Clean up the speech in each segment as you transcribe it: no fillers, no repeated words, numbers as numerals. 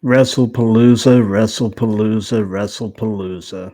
WrestlePalooza, WrestlePalooza, WrestlePalooza.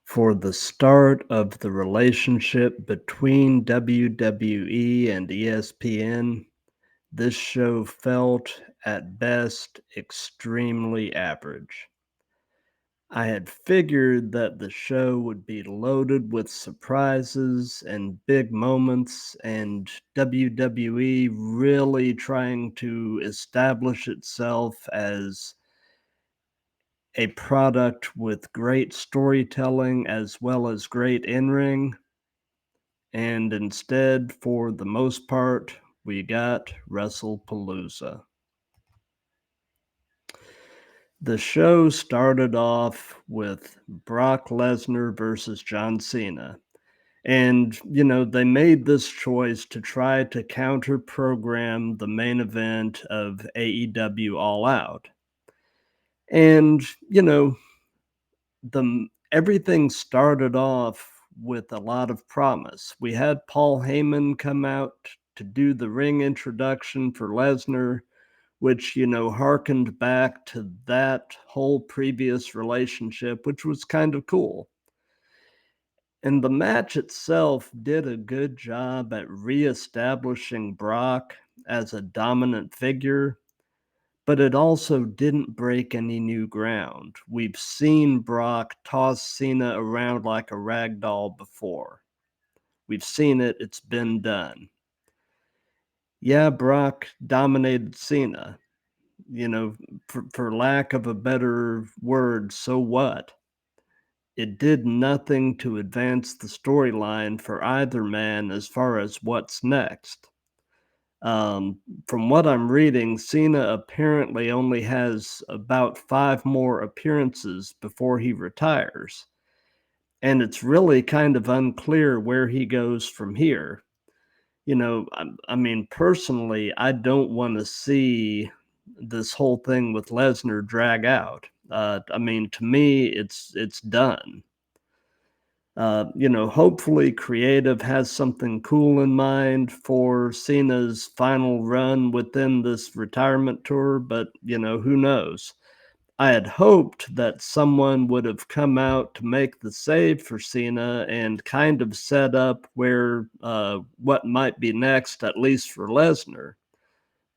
For the start of the relationship between WWE and ESPN, this show felt, at best, extremely average. I had figured that the show would be loaded with surprises and big moments, and WWE really trying to establish itself as a product with great storytelling as well as great in-ring, and instead, for the most part, we got WrestlePalooza. The show started off with Brock Lesnar versus John Cena. And, they made this choice to try to counter program the main event of AEW All Out. And, everything started off with a lot of promise. We had Paul Heyman come out to do the ring introduction for Lesnar, which, harkened back to that whole previous relationship, which was kind of cool. And the match itself did a good job at reestablishing Brock as a dominant figure, but it also didn't break any new ground. We've seen Brock toss Cena around like a rag doll before. We've seen it, it's been done. Yeah, Brock dominated Cena. For lack of a better word, so what? It did nothing to advance the storyline for either man as far as what's next. From what I'm reading, Cena apparently only has about 5 more appearances before he retires. And it's really kind of unclear where he goes from here. Personally, I don't want to see this whole thing with Lesnar drag out. To me, it's done. Hopefully Creative has something cool in mind for Cena's final run within this retirement tour, but, who knows? I had hoped that someone would have come out to make the save for Cena and kind of set up where what might be next, at least for Lesnar,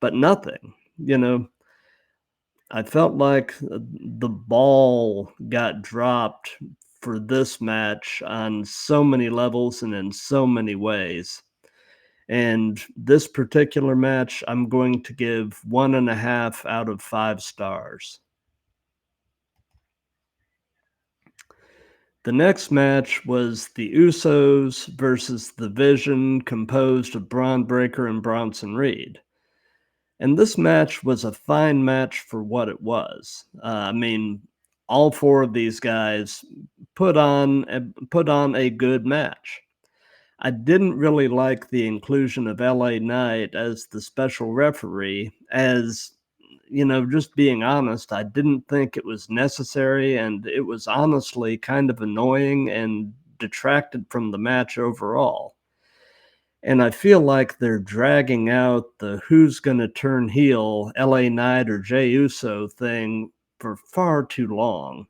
but nothing. I felt like the ball got dropped for this match on so many levels and in so many ways. And this particular match, I'm going to give 1.5 out of 5 stars. The next match was the Usos versus the Vision, composed of Braun Breaker and Bronson Reed. And this match was a fine match for what it was. All 4 of these guys put on a good match. I didn't really like the inclusion of LA Knight as the special referee, as just being honest, I didn't think it was necessary, and it was honestly kind of annoying and detracted from the match overall. And I feel like they're dragging out the who's going to turn heel, LA Knight or Jey Uso thing for far too long.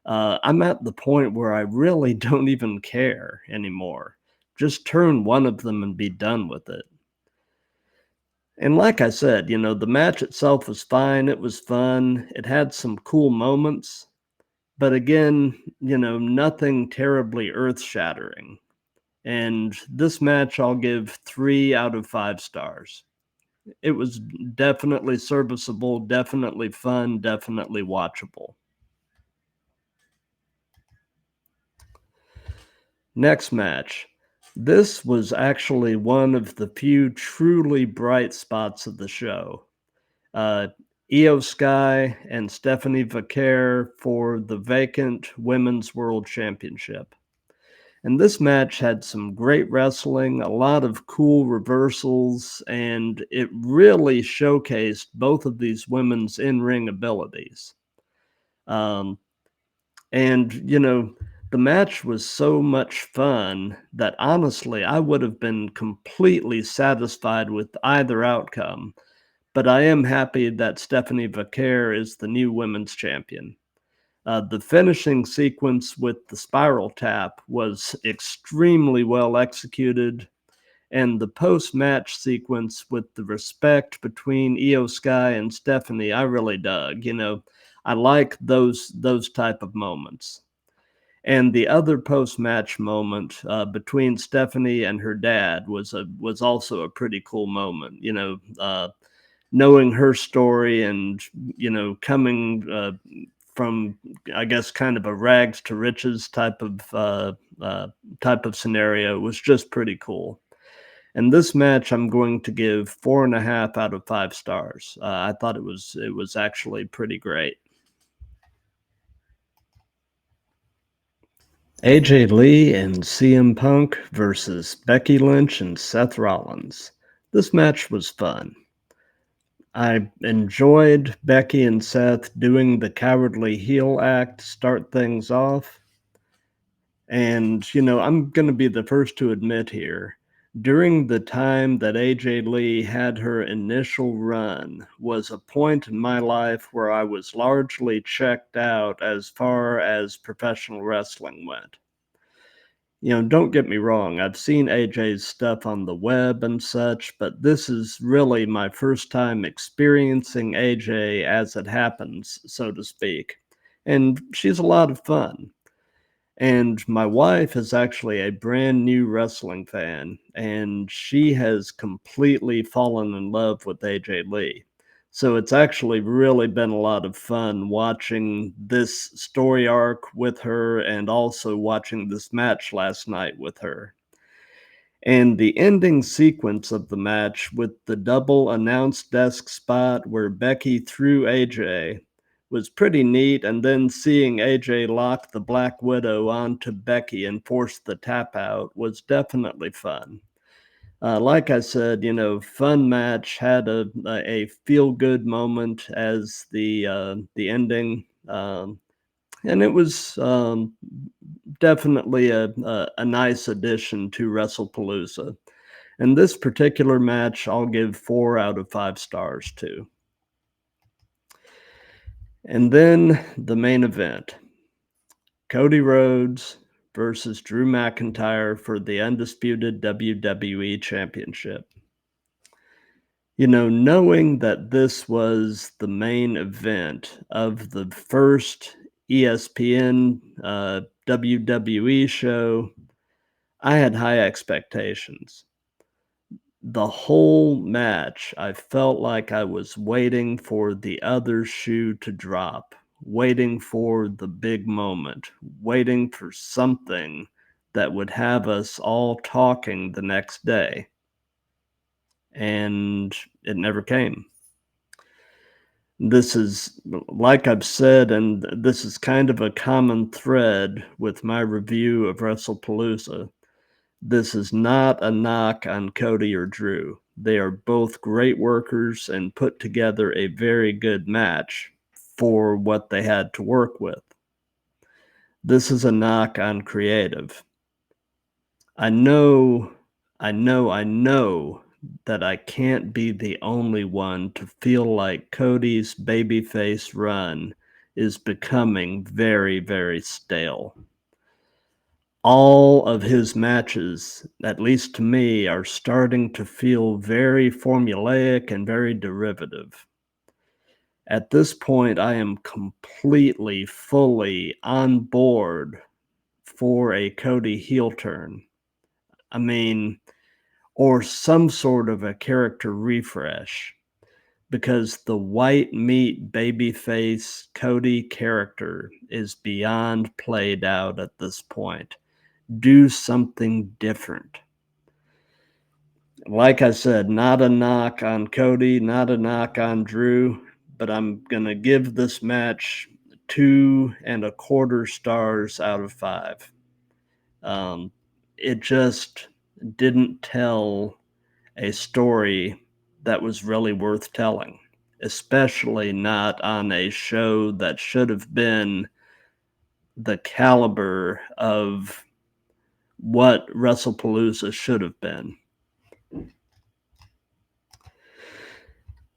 I'm at the point where I really don't even care anymore. Just turn one of them and be done with it. And like I said, the match itself was fine. It was fun. It had some cool moments. But again, nothing terribly earth shattering. And this match, I'll give 3 out of 5 stars. It was definitely serviceable, definitely fun, definitely watchable. Next match. This was actually one of the few truly bright spots of the show. Io Sky and Stephanie Vaquer for the vacant Women's World Championship. And this match had some great wrestling, a lot of cool reversals, and it really showcased both of these women's in-ring abilities. Um, and, the match was so much fun that honestly, I would have been completely satisfied with either outcome. but I am happy that Stephanie Vaquer is the new women's champion. The finishing sequence with the spiral tap was extremely well executed, and the post-match sequence with the respect between Io Sky and Stephanie, I really dug. I like those type of moments. And the other post-match moment between Stephanie and her dad was also a pretty cool moment. Knowing her story and coming from, I guess, kind of a rags to riches type of scenario was just pretty cool. And this match, I'm going to give 4.5 out of 5 stars. I thought it was actually pretty great. AJ Lee and CM Punk versus Becky Lynch and Seth Rollins. This match was fun. I enjoyed Becky and Seth doing the cowardly heel act to start things off. And, I'm going to be the first to admit here, during the time that AJ Lee had her initial run was a point in my life where I was largely checked out as far as professional wrestling went. Don't get me wrong, I've seen AJ's stuff on the web and such, but this is really my first time experiencing AJ as it happens, so to speak. And she's a lot of fun. And my wife is actually a brand new wrestling fan, and she has completely fallen in love with AJ Lee. So it's actually really been a lot of fun watching this story arc with her and also watching this match last night with her. And the ending sequence of the match with the double announce desk spot where Becky threw AJ was pretty neat. And then seeing AJ lock the Black Widow onto Becky and force the tap out was definitely fun. Like I said, fun match, had a feel good moment as the ending. And it was definitely a nice addition to WrestlePalooza. And this particular match, I'll give 4 out of 5 stars to. And then the main event, Cody Rhodes versus Drew McIntyre for the undisputed WWE Championship. Knowing that this was the main event of the first ESPN WWE show, I had high expectations. The whole match, I felt like I was waiting for the other shoe to drop, waiting for the big moment, waiting for something that would have us all talking the next day. And it never came. This is, like I've said, and this is kind of a common thread with my review of WrestlePalooza. This is not a knock on Cody or Drew. They are both great workers and put together a very good match for what they had to work with. This is a knock on creative. I know that I can't be the only one to feel like Cody's babyface run is becoming very, very stale. All of his matches, at least to me, are starting to feel very formulaic and very derivative. At this point, I am completely, fully on board for a Cody heel turn. I mean, or some sort of a character refresh, because the white meat babyface Cody character is beyond played out at this point. Do something different. Like I said, not a knock on Cody, not a knock on Drew, but I'm going to give this match 2.25 stars out of 5. It just didn't tell a story that was really worth telling, especially not on a show that should have been the caliber of what WrestlePalooza should have been.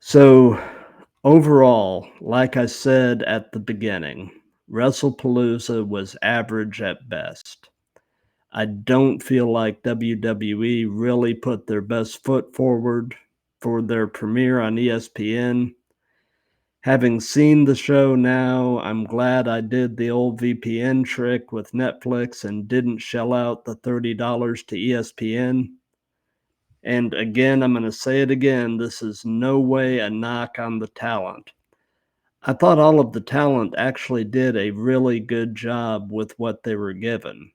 So, overall, like I said at the beginning, WrestlePalooza was average at best. I don't feel like WWE really put their best foot forward for their premiere on ESPN. Having seen the show now, I'm glad I did the old VPN trick with Netflix and didn't shell out the $30 to ESPN. And again, I'm going to say it again, this is no way a knock on the talent. I thought all of the talent actually did a really good job with what they were given.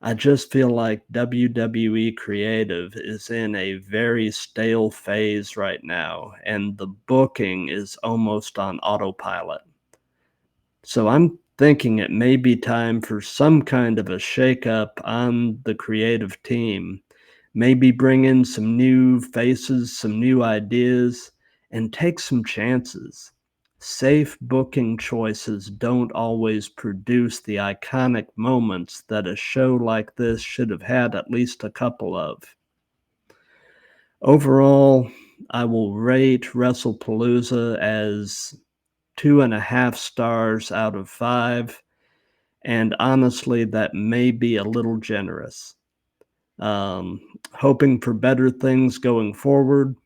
I just feel like WWE Creative is in a very stale phase right now, and the booking is almost on autopilot. So I'm thinking it may be time for some kind of a shakeup on the creative team. Maybe bring in some new faces, some new ideas, and take some chances. Safe booking choices don't always produce the iconic moments that a show like this should have had at least a couple of. Overall, I will rate WrestlePalooza as 2.5 stars out of 5, and honestly, that may be a little generous. Um, Hoping for better things going forward,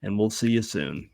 and we'll see you soon.